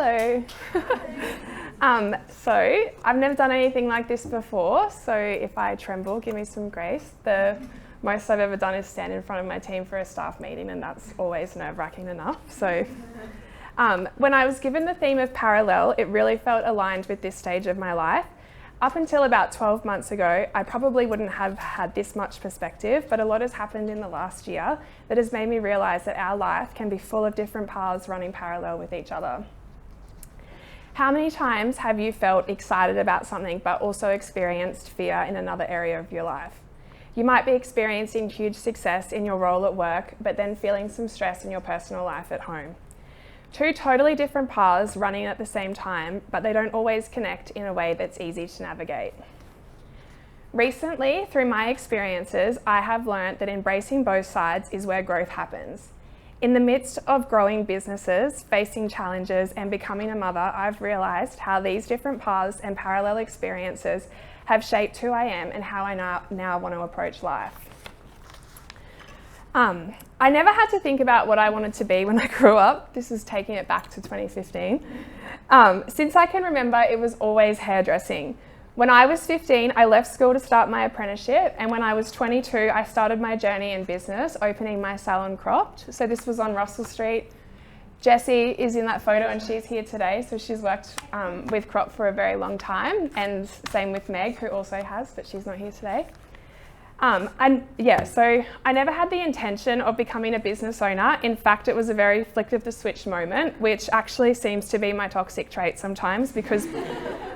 Hello. So I've never done anything like this before, so if I tremble, give me some grace. The most I've ever done is stand in front of my team for a staff meeting, and that's always nerve-wracking enough. So when I was given the theme of Parallel, it really felt aligned with this stage of my life. Up until about 12 months ago, I probably wouldn't have had this much perspective, but a lot has happened in the last year that has made me realise that our life can be full of different paths running parallel with each other. How many times have you felt excited about something but also experienced fear in another area of your life? You might be experiencing huge success in your role at work, but then feeling some stress in your personal life at home. Two totally different paths running at the same time, but they don't always connect in a way that's easy to navigate. Recently, through my experiences, I have learnt that embracing both sides is where growth happens. In the midst of growing businesses, facing challenges, and becoming a mother, I've realised how these different paths and parallel experiences have shaped who I am and how I now want to approach life. I never had to think about what I wanted to be when I grew up. This is taking it back to 2015. Since I can remember, it was always hairdressing. When I was 15, I left school to start my apprenticeship, and when I was 22, I started my journey in business, opening my salon Cropped. So this was on Russell Street. Jessie is in that photo and she's here today, so she's worked with Cropped for a very long time, and same with Meg, who also has, but she's not here today. So I never had the intention of becoming a business owner. In fact, it was a very flick of the switch moment, which actually seems to be my toxic trait sometimes because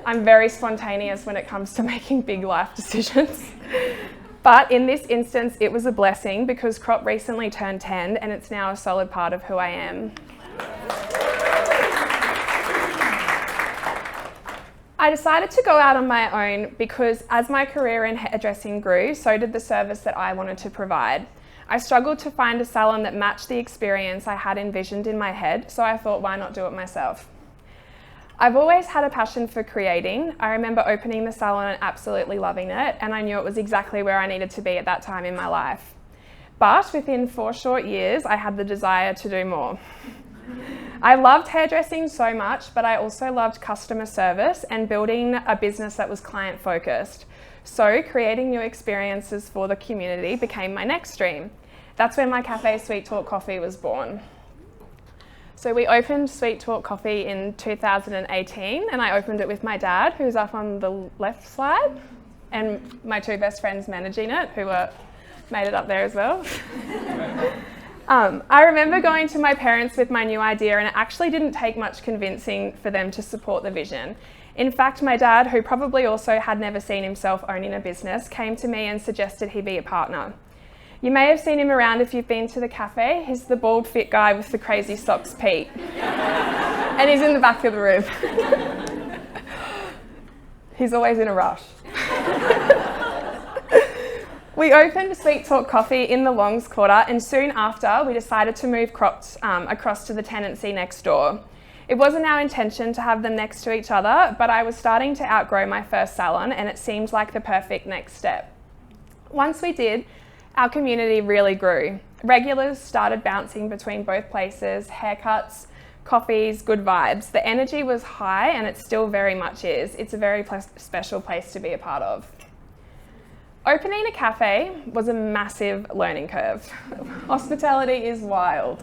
I'm very spontaneous when it comes to making big life decisions. But in this instance, it was a blessing because Crop recently turned 10 and it's now a solid part of who I am. I decided to go out on my own because as my career in hairdressing grew, so did the service that I wanted to provide. I struggled to find a salon that matched the experience I had envisioned in my head, so I thought, why not do it myself? I've always had a passion for creating. I remember opening the salon and absolutely loving it, and I knew it was exactly where I needed to be at that time in my life. But within 4 short years, I had the desire to do more. I loved hairdressing so much, but I also loved customer service and building a business that was client focused. So creating new experiences for the community became my next dream. That's when my cafe Sweet Talk Coffee was born. So we opened Sweet Talk Coffee in 2018, and I opened it with my dad, who's up on the left slide, and my 2 best friends managing it, who made it up there as well. I remember going to my parents with my new idea, and it actually didn't take much convincing for them to support the vision. In fact, my dad, who probably also had never seen himself owning a business, came to me and suggested he be a partner. You may have seen him around if you've been to the cafe. He's the bald, fit guy with the crazy socks, Pete. And he's in the back of the room. He's always in a rush. We opened Sweet Talk Coffee in the Longs Quarter, and soon after we decided to move Cropped across to the tenancy next door. It wasn't our intention to have them next to each other, but I was starting to outgrow my first salon and it seemed like the perfect next step. Once we did, our community really grew. Regulars started bouncing between both places, haircuts, coffees, good vibes. The energy was high and it still very much is. It's a very special place to be a part of. Opening a cafe was a massive learning curve. Hospitality is wild.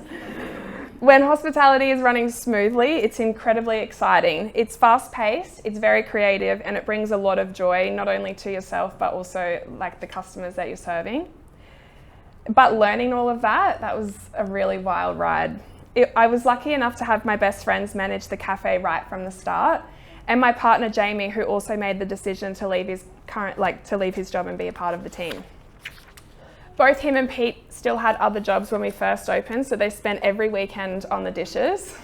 When hospitality is running smoothly, it's incredibly exciting. It's fast-paced, it's very creative, and it brings a lot of joy, not only to yourself, but also like the customers that you're serving. But learning all of that was a really wild ride. I was lucky enough to have my best friends manage the cafe right from the start, and my partner Jamie, who also made the decision to leave his job and be a part of the team. Both him and Pete still had other jobs when we first opened, so they spent every weekend on the dishes.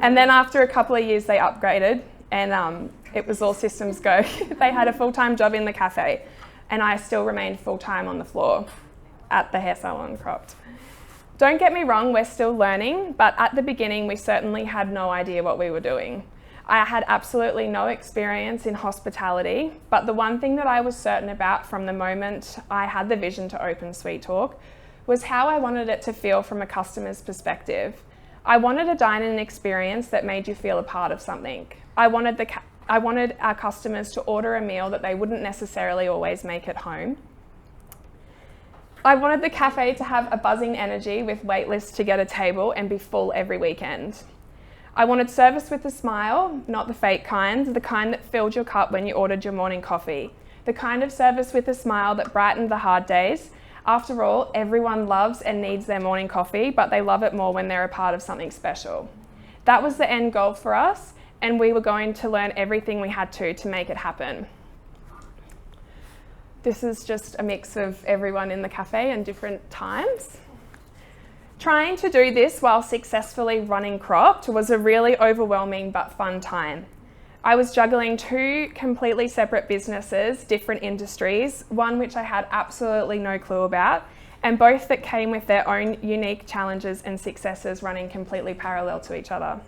And then after a couple of years, they upgraded, and it was all systems go. They had a full-time job in the cafe, and I still remained full-time on the floor at the hair salon Cropped. Don't get me wrong, we're still learning, but at the beginning, we certainly had no idea what we were doing. I had absolutely no experience in hospitality, but the one thing that I was certain about from the moment I had the vision to open Sweet Talk was how I wanted it to feel from a customer's perspective. I wanted a dine-in experience that made you feel a part of something. I wanted our customers to order a meal that they wouldn't necessarily always make at home. I wanted the cafe to have a buzzing energy with wait lists to get a table and be full every weekend. I wanted service with a smile, not the fake kind, the kind that filled your cup when you ordered your morning coffee. The kind of service with a smile that brightened the hard days. After all, everyone loves and needs their morning coffee, but they love it more when they're a part of something special. That was the end goal for us, and we were going to learn everything we had to make it happen. This is just a mix of everyone in the cafe and different times. Trying to do this while successfully running Cropped was a really overwhelming but fun time. I was juggling two completely separate businesses, different industries, one which I had absolutely no clue about, and both that came with their own unique challenges and successes running completely parallel to each other.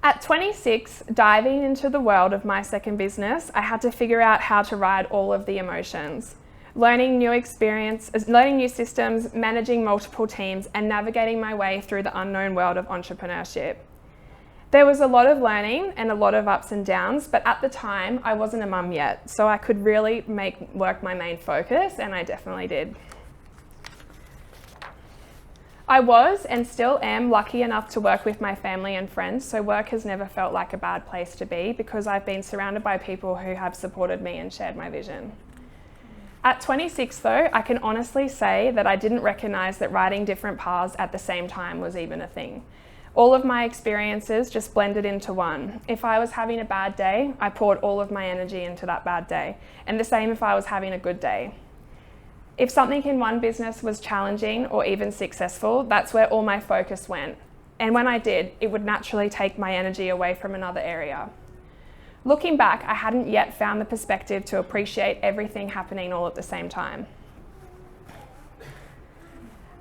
At 26, diving into the world of my second business, I had to figure out how to ride all of the emotions. Learning new systems, managing multiple teams, and navigating my way through the unknown world of entrepreneurship. There was a lot of learning and a lot of ups and downs, but at the time, I wasn't a mum yet, so I could really make work my main focus, and I definitely did. I was and still am lucky enough to work with my family and friends, so work has never felt like a bad place to be because I've been surrounded by people who have supported me and shared my vision. At 26 though, I can honestly say that I didn't recognise that riding different paths at the same time was even a thing. All of my experiences just blended into one. If I was having a bad day, I poured all of my energy into that bad day, and the same if I was having a good day. If something in one business was challenging or even successful, that's where all my focus went. And when I did, it would naturally take my energy away from another area. Looking back, I hadn't yet found the perspective to appreciate everything happening all at the same time.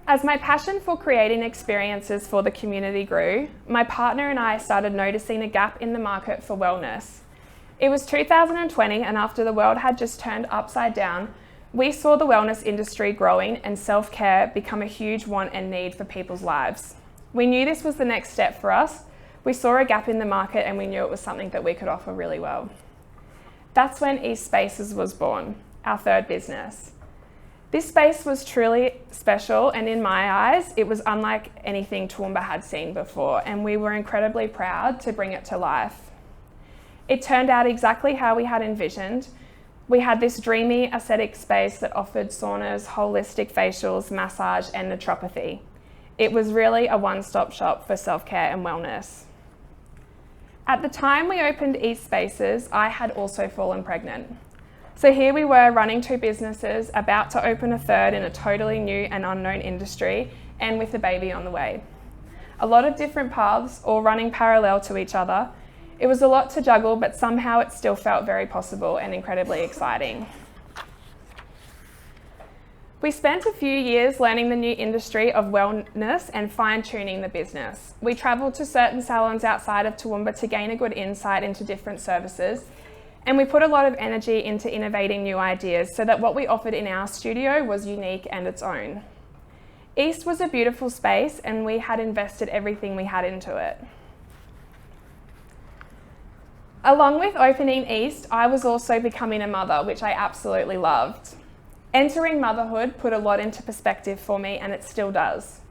As my passion for creating experiences for the community grew, my partner and I started noticing a gap in the market for wellness. It was 2020, and after the world had just turned upside down, we saw the wellness industry growing and self-care become a huge want and need for people's lives. We knew this was the next step for us. We saw a gap in the market and we knew it was something that we could offer really well. That's when East Spaces was born, our third business. This space was truly special, and in my eyes, it was unlike anything Toowoomba had seen before, and we were incredibly proud to bring it to life. It turned out exactly how we had envisioned. We had this dreamy aesthetic space that offered saunas, holistic facials, massage, and naturopathy. It was really a one-stop shop for self-care and wellness. At the time we opened East Spaces, I had also fallen pregnant. So here we were running two businesses, about to open a third in a totally new and unknown industry, and with a baby on the way. A lot of different paths, all running parallel to each other. It was a lot to juggle, but somehow it still felt very possible and incredibly exciting. We spent a few years learning the new industry of wellness and fine-tuning the business. We travelled to certain salons outside of Toowoomba to gain a good insight into different services, and we put a lot of energy into innovating new ideas so that what we offered in our studio was unique and its own. East was a beautiful space, and we had invested everything we had into it. Along with opening East, I was also becoming a mother, which I absolutely loved. Entering motherhood put a lot into perspective for me, and it still does.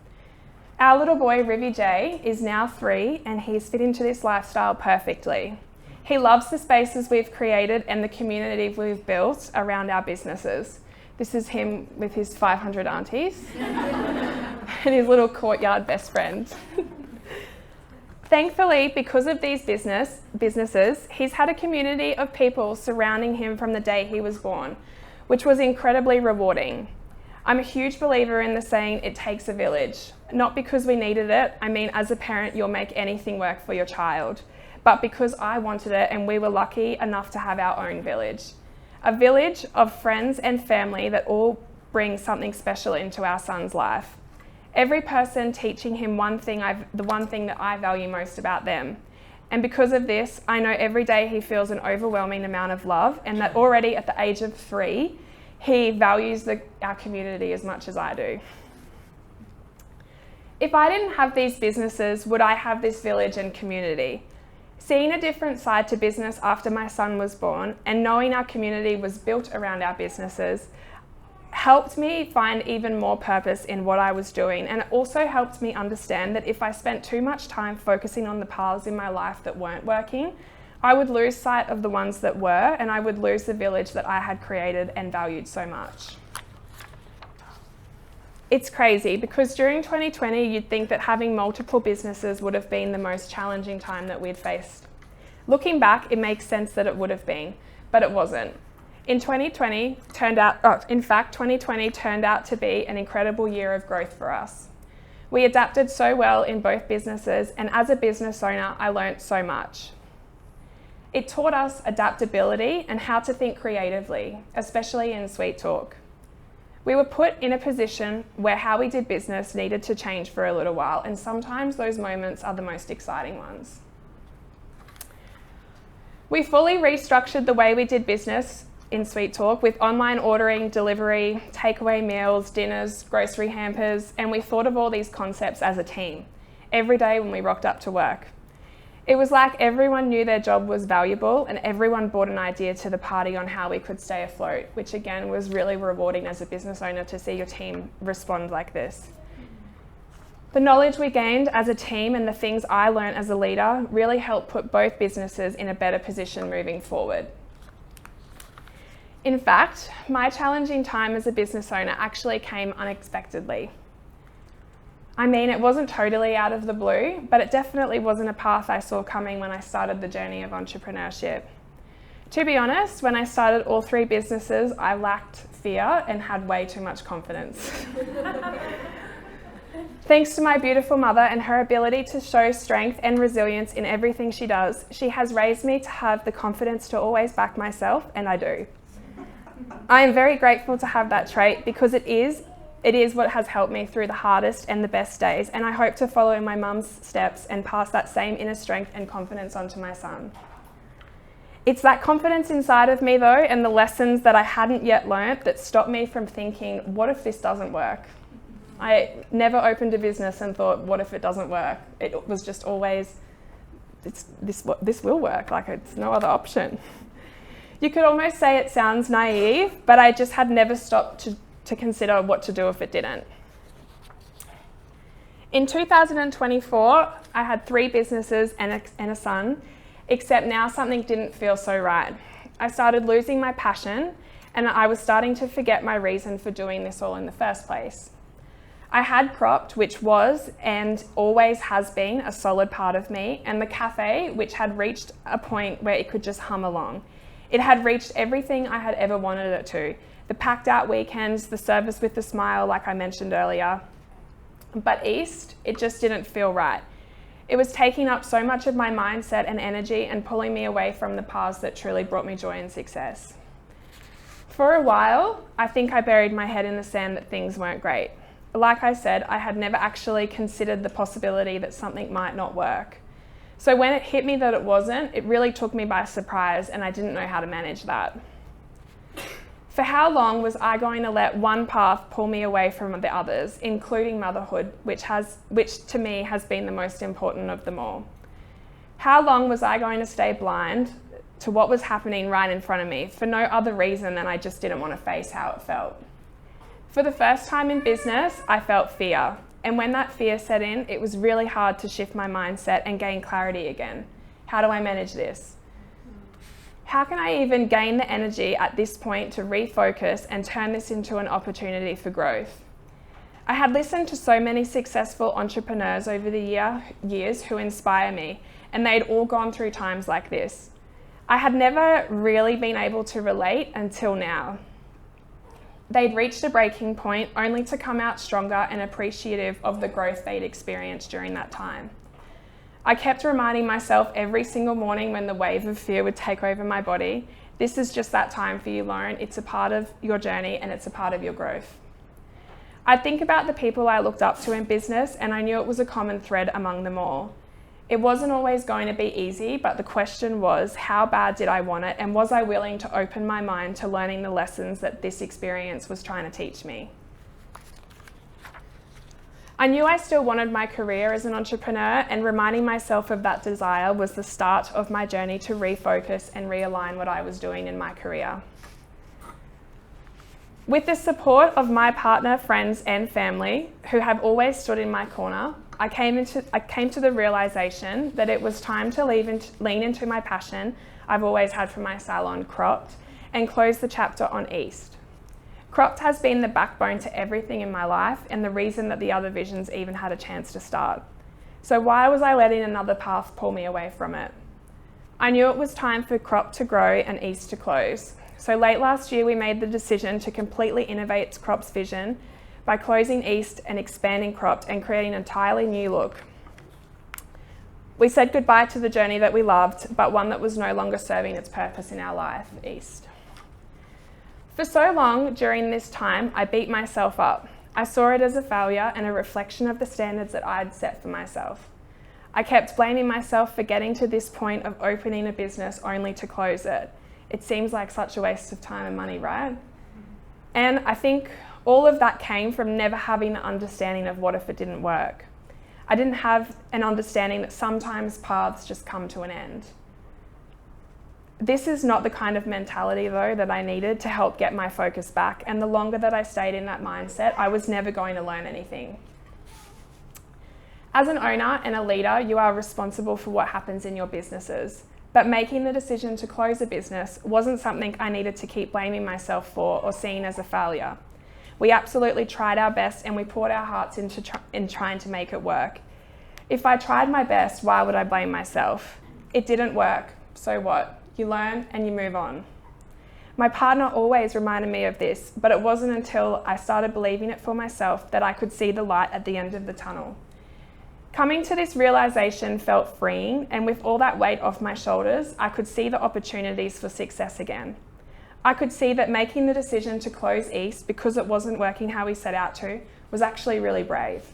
Our little boy, Rivy J, is now 3, and he's fit into this lifestyle perfectly. He loves the spaces we've created and the community we've built around our businesses. This is him with his 500 aunties and his little courtyard best friend. Thankfully, because of these businesses, he's had a community of people surrounding him from the day he was born, which was incredibly rewarding. I'm a huge believer in the saying, it takes a village. Not because we needed it, I mean as a parent you'll make anything work for your child, but because I wanted it and we were lucky enough to have our own village. A village of friends and family that all bring something special into our son's life. Every person teaching him the one thing that I value most about them. And because of this, I know every day he feels an overwhelming amount of love, and that already at the age of 3, he values our community as much as I do. If I didn't have these businesses, would I have this village and community? Seeing a different side to business after my son was born and knowing our community was built around our businesses helped me find even more purpose in what I was doing, and it also helped me understand that if I spent too much time focusing on the paths in my life that weren't working, I would lose sight of the ones that were, and I would lose the village that I had created and valued so much. It's crazy because during 2020 you'd think that having multiple businesses would have been the most challenging time that we'd faced. Looking back, it makes sense that it would have been, but it wasn't. In 2020 turned out to be an incredible year of growth for us. We adapted so well in both businesses, and as a business owner, I learnt so much. It taught us adaptability and how to think creatively, especially in Sweet Talk. We were put in a position where how we did business needed to change for a little while, and sometimes those moments are the most exciting ones. We fully restructured the way we did business in Sweet Talk with online ordering, delivery, takeaway meals, dinners, grocery hampers, and we thought of all these concepts as a team every day when we rocked up to work. It was like everyone knew their job was valuable and everyone brought an idea to the party on how we could stay afloat, which again was really rewarding as a business owner to see your team respond like this. The knowledge we gained as a team and the things I learned as a leader really helped put both businesses in a better position moving forward. In fact, my challenging time as a business owner actually came unexpectedly. I mean, it wasn't totally out of the blue, but it definitely wasn't a path I saw coming when I started the journey of entrepreneurship. To be honest, when I started all three businesses, I lacked fear and had way too much confidence. Thanks to my beautiful mother and her ability to show strength and resilience in everything she does, she has raised me to have the confidence to always back myself, and I do. I am very grateful to have that trait because it is what has helped me through the hardest and the best days, and I hope to follow in my mum's steps and pass that same inner strength and confidence on to my son. It's that confidence inside of me though, and the lessons that I hadn't yet learnt that stopped me from thinking, what if this doesn't work? I never opened a business and thought, what if it doesn't work? It was just always, this will work, like it's no other option. You could almost say it sounds naive, but I just had never stopped to consider what to do if it didn't. In 2024, I had 3 businesses and a son, except now something didn't feel so right. I started losing my passion, and I was starting to forget my reason for doing this all in the first place. I had cropped, which was and always has been a solid part of me, and the cafe, which had reached a point where it could just hum along. It had reached everything I had ever wanted it to. The packed out weekends, the service with the smile like I mentioned earlier. But East, it just didn't feel right. It was taking up so much of my mindset and energy and pulling me away from the paths that truly brought me joy and success. For a while, I think I buried my head in the sand that things weren't great. Like I said, I had never actually considered the possibility that something might not work. So when it hit me that it wasn't, it really took me by surprise, and I didn't know how to manage that. For how long was I going to let one path pull me away from the others, including motherhood, which to me has been the most important of them all? How long was I going to stay blind to what was happening right in front of me for no other reason than I just didn't want to face how it felt? For the first time in business, I felt fear. And when that fear set in, it was really hard to shift my mindset and gain clarity again. How do I manage this? How can I even gain the energy at this point to refocus and turn this into an opportunity for growth? I had listened to so many successful entrepreneurs over the years who inspire me, and they'd all gone through times like this. I had never really been able to relate until now. They'd reached a breaking point only to come out stronger and appreciative of the growth they'd experienced during that time. I kept reminding myself every single morning when the wave of fear would take over my body, this is just that time for you, Lauren. It's a part of your journey and it's a part of your growth. I'd think about the people I looked up to in business, and I knew it was a common thread among them all. It wasn't always going to be easy, but the question was, how bad did I want it, and was I willing to open my mind to learning the lessons that this experience was trying to teach me? I knew I still wanted my career as an entrepreneur, and reminding myself of that desire was the start of my journey to refocus and realign what I was doing in my career. With the support of my partner, friends and family, who have always stood in my corner, I came to the realisation that it was time to lean into my passion I've always had for my salon, Cropped, and close the chapter on East. Cropped has been the backbone to everything in my life and the reason that the other visions even had a chance to start. So why was I letting another path pull me away from it? I knew it was time for Cropped to grow and East to close. So late last year, we made the decision to completely innovate Cropped's vision by closing East and expanding Cropped and creating an entirely new look. We said goodbye to the journey that we loved, but one that was no longer serving its purpose in our life, East. For so long during this time, I beat myself up. I saw it as a failure and a reflection of the standards that I'd set for myself. I kept blaming myself for getting to this point of opening a business only to close it. It seems like such a waste of time and money, right? And I think all of that came from never having the understanding of what if it didn't work. I didn't have an understanding that sometimes paths just come to an end. This is not the kind of mentality, though, that I needed to help get my focus back, and the longer that I stayed in that mindset, I was never going to learn anything. As an owner and a leader, you are responsible for what happens in your businesses, but making the decision to close a business wasn't something I needed to keep blaming myself for or seeing as a failure. We absolutely tried our best and we poured our hearts into trying to make it work. If I tried my best, why would I blame myself? It didn't work, so what? You learn and you move on. My partner always reminded me of this, but it wasn't until I started believing it for myself that I could see the light at the end of the tunnel. Coming to this realisation felt freeing, and with all that weight off my shoulders, I could see the opportunities for success again. I could see that making the decision to close East because it wasn't working how we set out to was actually really brave.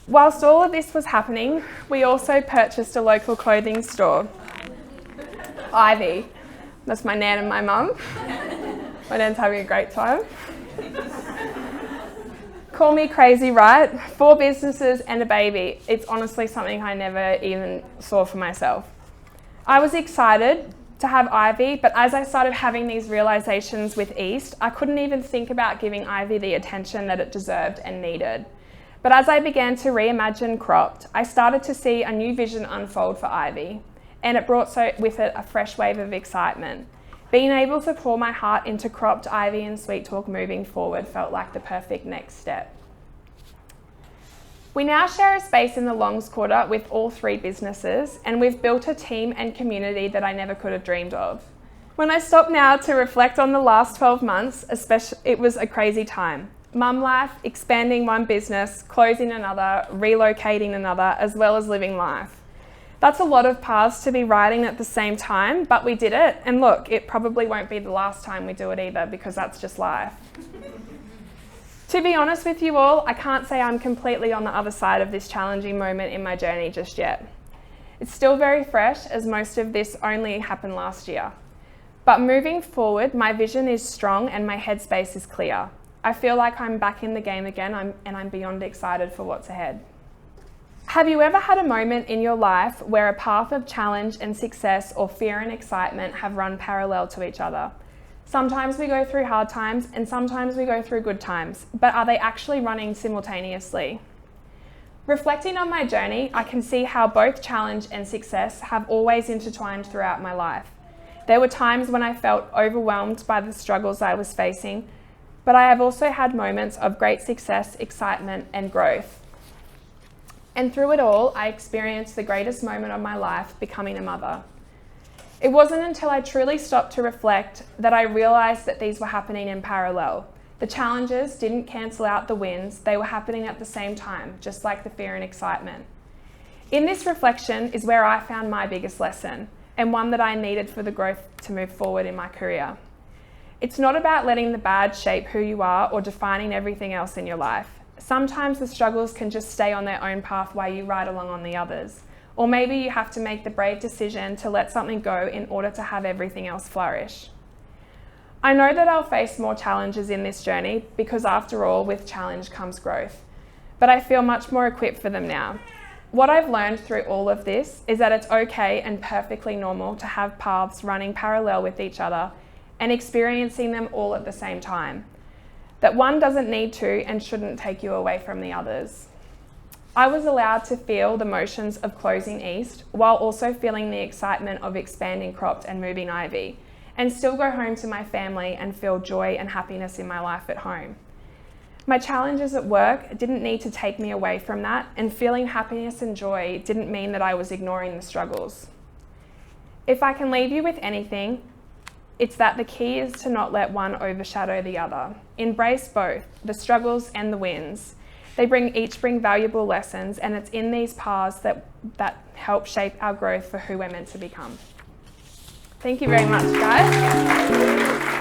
Whilst all of this was happening, we also purchased a local clothing store, Ivy. That's my nan and my mum. My nan's having a great time. Call me crazy, right? 4 businesses and a baby. It's honestly something I never even saw for myself. I was excited to have Ivy, but as I started having these realizations with East, I couldn't even think about giving Ivy the attention that it deserved and needed. But as I began to reimagine Cropped, I started to see a new vision unfold for Ivy, and it brought with it a fresh wave of excitement. Being able to pour my heart into Cropped, Ivy and Sweet Talk moving forward felt like the perfect next step. We now share a space in the Longs Quarter with all 3 businesses, and we've built a team and community that I never could have dreamed of. When I stop now to reflect on the last 12 months, it was a crazy time. Mum life, expanding one business, closing another, relocating another, as well as living life. That's a lot of paths to be riding at the same time, but we did it. And look, it probably won't be the last time we do it either, because that's just life. To be honest with you all, I can't say I'm completely on the other side of this challenging moment in my journey just yet. It's still very fresh, as most of this only happened last year. But moving forward, my vision is strong and my headspace is clear. I feel like I'm back in the game again, and I'm beyond excited for what's ahead. Have you ever had a moment in your life where a path of challenge and success or fear and excitement have run parallel to each other? Sometimes we go through hard times and sometimes we go through good times, but are they actually running simultaneously? Reflecting on my journey, I can see how both challenge and success have always intertwined throughout my life. There were times when I felt overwhelmed by the struggles I was facing, but I have also had moments of great success, excitement, and growth. And through it all, I experienced the greatest moment of my life, becoming a mother. It wasn't until I truly stopped to reflect that I realised that these were happening in parallel. The challenges didn't cancel out the wins, they were happening at the same time, just like the fear and excitement. In this reflection is where I found my biggest lesson, and one that I needed for the growth to move forward in my career. It's not about letting the bad shape who you are or defining everything else in your life. Sometimes the struggles can just stay on their own path while you ride along on the others. Or maybe you have to make the brave decision to let something go in order to have everything else flourish. I know that I'll face more challenges in this journey because after all, with challenge comes growth, but I feel much more equipped for them now. What I've learned through all of this is that it's okay and perfectly normal to have paths running parallel with each other and experiencing them all at the same time. That one doesn't need to and shouldn't take you away from the others. I was allowed to feel the motions of closing east while also feeling the excitement of expanding cropped and moving ivy, and still go home to my family and feel joy and happiness in my life at home. My challenges at work didn't need to take me away from that, and feeling happiness and joy didn't mean that I was ignoring the struggles. If I can leave you with anything, it's that the key is to not let one overshadow the other. Embrace both, the struggles and the wins. They each bring valuable lessons, and it's in these paths that help shape our growth for who we're meant to become. Thank you very much, guys.